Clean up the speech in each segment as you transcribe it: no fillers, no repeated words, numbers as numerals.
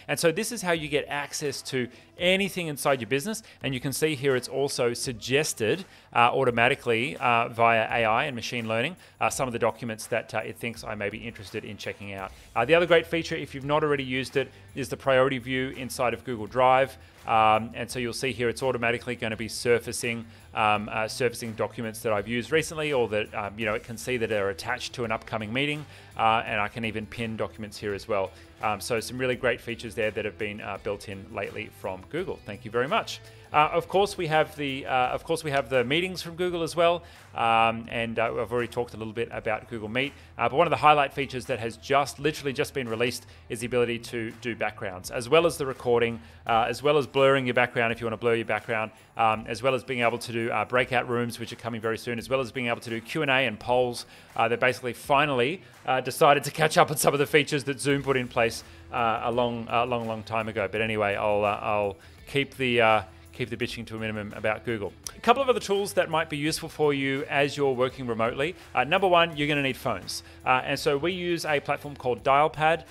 And so this is how you get access to anything inside your business. And you can see here it's also suggested automatically via AI and machine learning some of the documents that it thinks I may be interested in checking out. The other great feature, if you've not already used it, is the priority view inside of Google Drive. And so you'll see here it's automatically going to be surfacing documents that I've used recently, or that it can see that are attached to an upcoming meeting, and I can even pin documents here as well. So some really great features there that have been built in lately from Google. Thank you very much. Of course, we have the meetings from Google as well, and I've already talked a little bit about Google Meet. But one of the highlight features that has literally just been released is the ability to do backgrounds, as well as the recording, as well as blurring your background if you want to blur your background, as well as being able to do breakout rooms, which are coming very soon, as well as being able to do Q&A and polls. They basically finally decided to catch up on some of the features that Zoom put in place a long time ago. But anyway, I'll keep the bitching to a minimum about Google. A couple of other tools that might be useful for you as you're working remotely. Number one, you're going to need phones. And so we use a platform called Dialpad.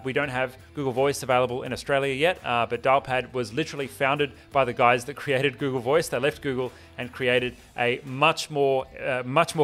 We don't have Google Voice available in Australia yet, but Dialpad was literally founded by the guys that created Google Voice. They left Google and created a much more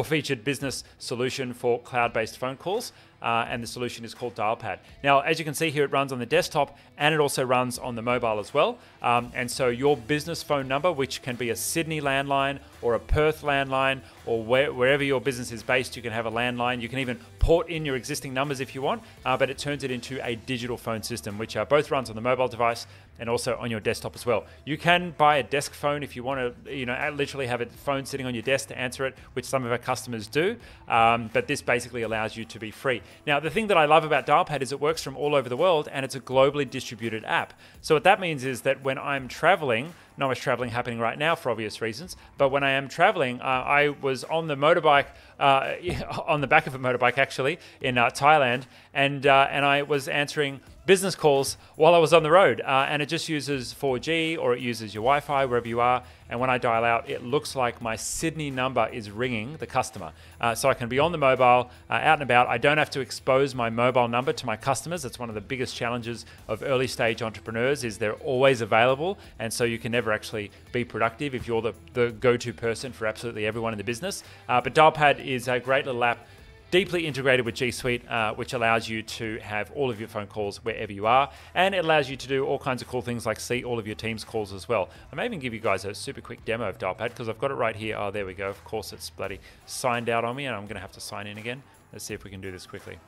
featured business solution for cloud-based phone calls. And the solution is called Dialpad. Now, as you can see here, it runs on the desktop and it also runs on the mobile as well. And so your business phone number, which can be a Sydney landline or a Perth landline, or wherever your business is based, you can have a landline. You can even port in your existing numbers if you want, but it turns it into a digital phone system, which both runs on the mobile device and also on your desktop as well. You can buy a desk phone if you want to, literally have a phone sitting on your desk to answer it, which some of our customers do. But this basically allows you to be free. Now, the thing that I love about Dialpad is it works from all over the world, and it's a globally distributed app. So what that means is that when I'm traveling, not much traveling happening right now for obvious reasons, but when I am traveling, I was on the motorbike, on the back of a motorbike actually, in Thailand, and I was answering business calls while I was on the road, and it just uses 4G, or it uses your Wi-Fi wherever you are, and when I dial out, it looks like my Sydney number is ringing the customer. So I can be on the mobile, out and about. I don't have to expose my mobile number to my customers. That's one of the biggest challenges of early stage entrepreneurs, is they're always available, and so you can never actually be productive if you're the go-to person for absolutely everyone in the business. But Dialpad is a great little app, deeply integrated with G Suite, which allows you to have all of your phone calls wherever you are, and it allows you to do all kinds of cool things like see all of your Teams calls as well. I may even give you guys a super quick demo of Dialpad, because I've got it right here. Oh, there we go. Of course, it's bloody signed out on me, and I'm going to have to sign in again. Let's see if we can do this quickly,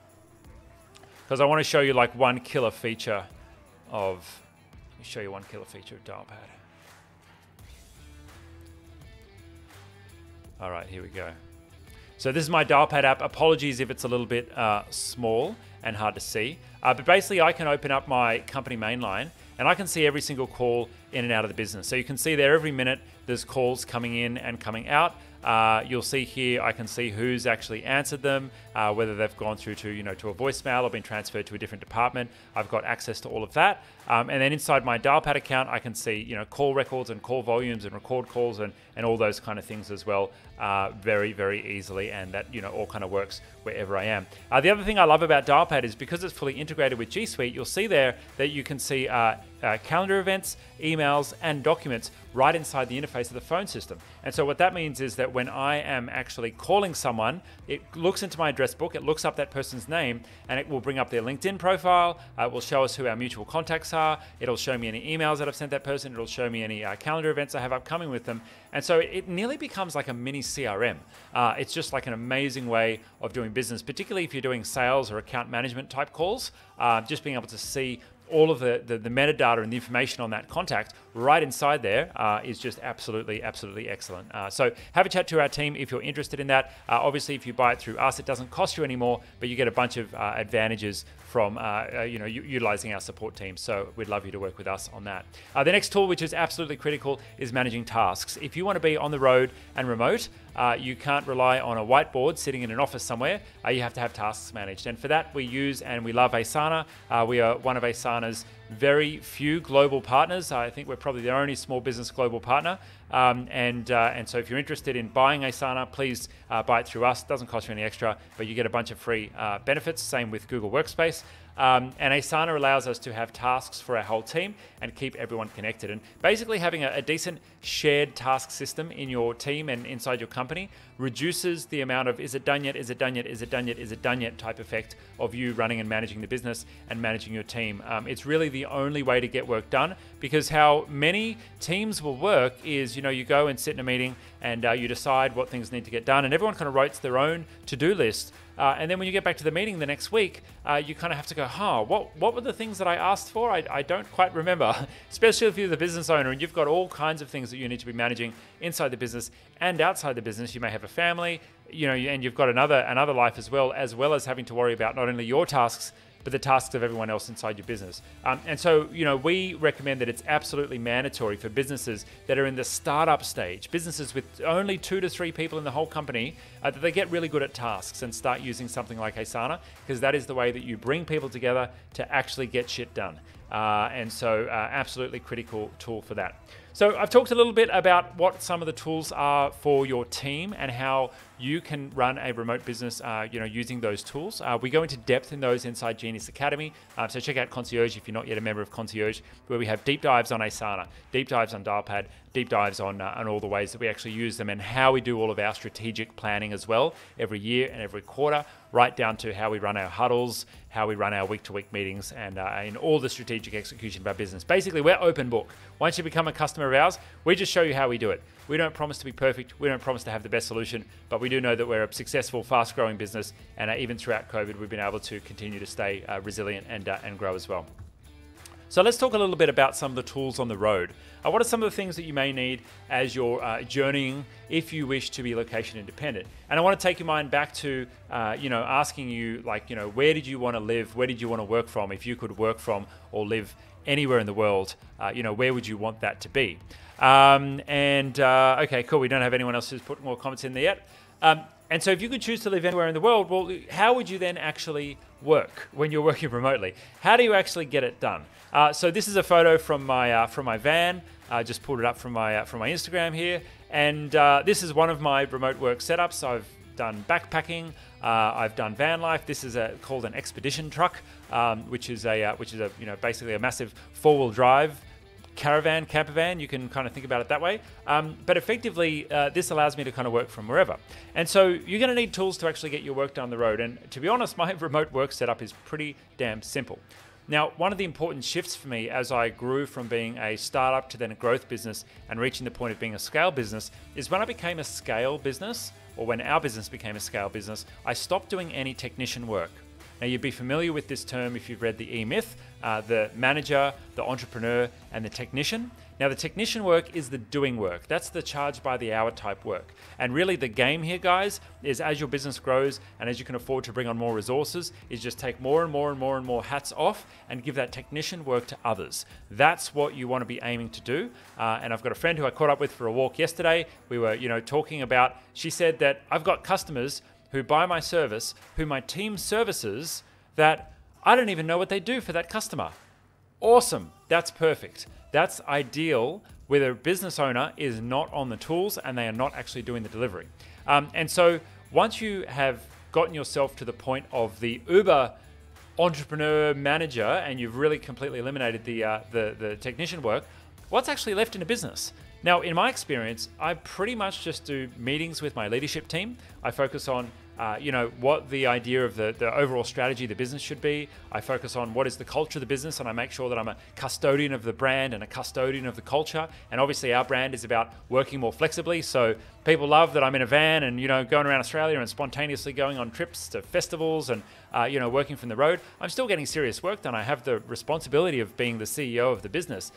because I want to show you like one killer feature of. Let me show you one killer feature of Dialpad. All right, here we go. So this is my Dialpad app. Apologies if it's a little bit small and hard to see. But basically, I can open up my company mainline, and I can see every single call in and out of the business. So you can see there every minute there's calls coming in and coming out. You'll see here, I can see who's actually answered them, whether they've gone through to, to a voicemail or been transferred to a different department. I've got access to all of that. And then inside my Dialpad account, I can see, call records and call volumes and record calls and all those kind of things as well, very, very easily. And that, all kind of works wherever I am. The other thing I love about Dialpad is because it's fully integrated with G Suite, you'll see there that you can see calendar events, emails, and documents right inside the interface of the phone system. And so what that means is that when I am actually calling someone, it looks into my address book, it looks up that person's name, and it will bring up their LinkedIn profile. It will show us who our mutual contacts are. It'll show me any emails that I've sent that person. It'll show me any calendar events I have upcoming with them. And so it nearly becomes like a mini CRM. It's just like an amazing way of doing business, particularly if you're doing sales or account management type calls. Just being able to see all of the metadata and the information on that contact right inside there is just absolutely excellent. So have a chat to our team if you're interested in that. Obviously, if you buy it through us, it doesn't cost you any more, but you get a bunch of advantages from utilizing our support team. So we'd love you to work with us on that. The next tool, which is absolutely critical, is managing tasks. If you want to be on the road and remote, you can't rely on a whiteboard sitting in an office somewhere. You have to have tasks managed. And for that, we use and we love Asana. We are one of Asana's very few global partners. I think we're probably the only small business global partner. And so if you're interested in buying Asana, please buy it through us. It doesn't cost you any extra, but you get a bunch of free benefits. Same with Google Workspace. And Asana allows us to have tasks for our whole team and keep everyone connected. And basically having a decent shared task system in your team and inside your company reduces the amount of is it done yet, is it done yet, is it done yet, is it done yet type effect of you running and managing the business and managing your team. It's really the only way to get work done, because how many teams will work is, you go and sit in a meeting and you decide what things need to get done, and everyone kind of writes their own to-do list. And then when you get back to the meeting the next week, you kind of have to go, what were the things that I asked for? I don't quite remember, especially if you're the business owner and you've got all kinds of things that you need to be managing inside the business and outside the business. You may have a family, and you've got another life as well as having to worry about not only your tasks, but the tasks of everyone else inside your business. And so, we recommend that it's absolutely mandatory for businesses that are in the startup stage, businesses with only 2 to 3 people in the whole company, that they get really good at tasks and start using something like Asana, because that is the way that you bring people together to actually get shit done. And so absolutely critical tool for that. So I've talked a little bit about what some of the tools are for your team and how you can run a remote business, using those tools. We go into depth in those inside Genius Academy. So check out Concierge if you're not yet a member of Concierge, where we have deep dives on Asana, deep dives on Dialpad, deep dives on all the ways that we actually use them and how we do all of our strategic planning as well every year and every quarter, right down to how we run our huddles, how we run our week-to-week meetings, and in all the strategic execution of our business. Basically, we're open book. Once you become a customer of ours, we just show you how we do it. We don't promise to be perfect. We don't promise to have the best solution, but we do know that we're a successful, fast-growing business, and even throughout COVID, we've been able to continue to stay resilient and grow as well. So let's talk a little bit about some of the tools on the road. What are some of the things that you may need as you're journeying if you wish to be location independent? And I want to take your mind back to, asking you, where did you want to live? Where did you want to work from? If you could work from or live anywhere in the world, where would you want that to be? Okay, cool. We don't have anyone else who's put more comments in there yet. And so if you could choose to live anywhere in the world, well, how would you then actually work when you're working remotely? How do you actually get it done? So this is a photo from my van. I just pulled it up from my Instagram here. And this is one of my remote work setups. I've done backpacking. I've done van life. This is called an expedition truck, which is basically a massive 4-wheel drive caravan, camper van. You can kind of think about it that way. But effectively, this allows me to kind of work from wherever. And so you're going to need tools to actually get your work done on the road. And to be honest, my remote work setup is pretty damn simple. Now, one of the important shifts for me as I grew from being a startup to then a growth business and reaching the point of being a scale business is when I became a scale business, or when our business became a scale business, I stopped doing any technician work. Now, you'd be familiar with this term if you've read the E-Myth, the manager, the entrepreneur, and the technician. Now, the technician work is the doing work. That's the charge by the hour type work. And really the game here, guys, is as your business grows and as you can afford to bring on more resources, is just take more and more and more and more hats off and give that technician work to others. That's what you want to be aiming to do. And I've got a friend who I caught up with for a walk yesterday. We were, talking about, she said that I've got customers who buy my service, who my team services, that I don't even know what they do for that customer. Awesome. That's perfect. That's ideal where the business owner is not on the tools and they are not actually doing the delivery. And so once you have gotten yourself to the point of the Uber entrepreneur manager and you've really completely eliminated the technician work, what's actually left in a business? Now, in my experience, I pretty much just do meetings with my leadership team. I focus on what the idea of the overall strategy of the business should be. I focus on what is the culture of the business, and I make sure that I'm a custodian of the brand and a custodian of the culture. And obviously our brand is about working more flexibly. So people love that I'm in a van and, going around Australia and spontaneously going on trips to festivals and, working from the road. I'm still getting serious work done. I have the responsibility of being the CEO of the business.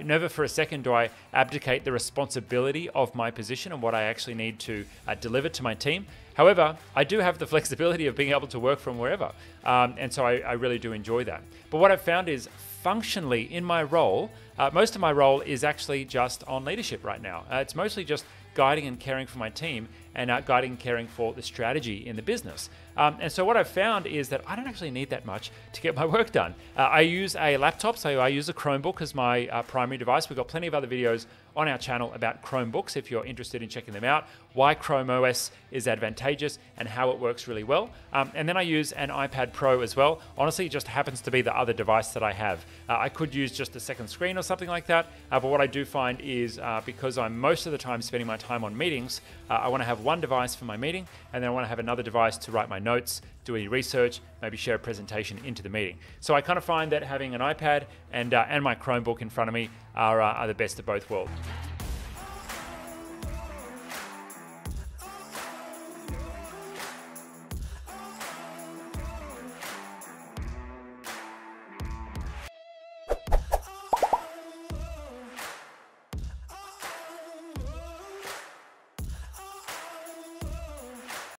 Never for a second do I abdicate the responsibility of my position and what I actually need to deliver to my team. However, I do have the flexibility of being able to work from wherever. And so I really do enjoy that. But what I've found is functionally in my role, most of my role is actually just on leadership right now. It's mostly just guiding and caring for my team and guiding and caring for the strategy in the business. And so what I've found is that I don't actually need that much to get my work done. I use a laptop, so I use a Chromebook as my primary device. We've got plenty of other videos on our channel about Chromebooks if you're interested in checking them out, why Chrome OS is advantageous and how it works really well. And then I use an iPad Pro as well. Honestly, it just happens to be the other device that I have. I could use just a second screen or something like that, but what I do find is because I'm most of the time spending my time on meetings, I want to have one device for my meeting, and then I want to have another device to write my notes, do any research, maybe share a presentation into the meeting. So I kind of find that having an iPad and my Chromebook in front of me are the best of both worlds.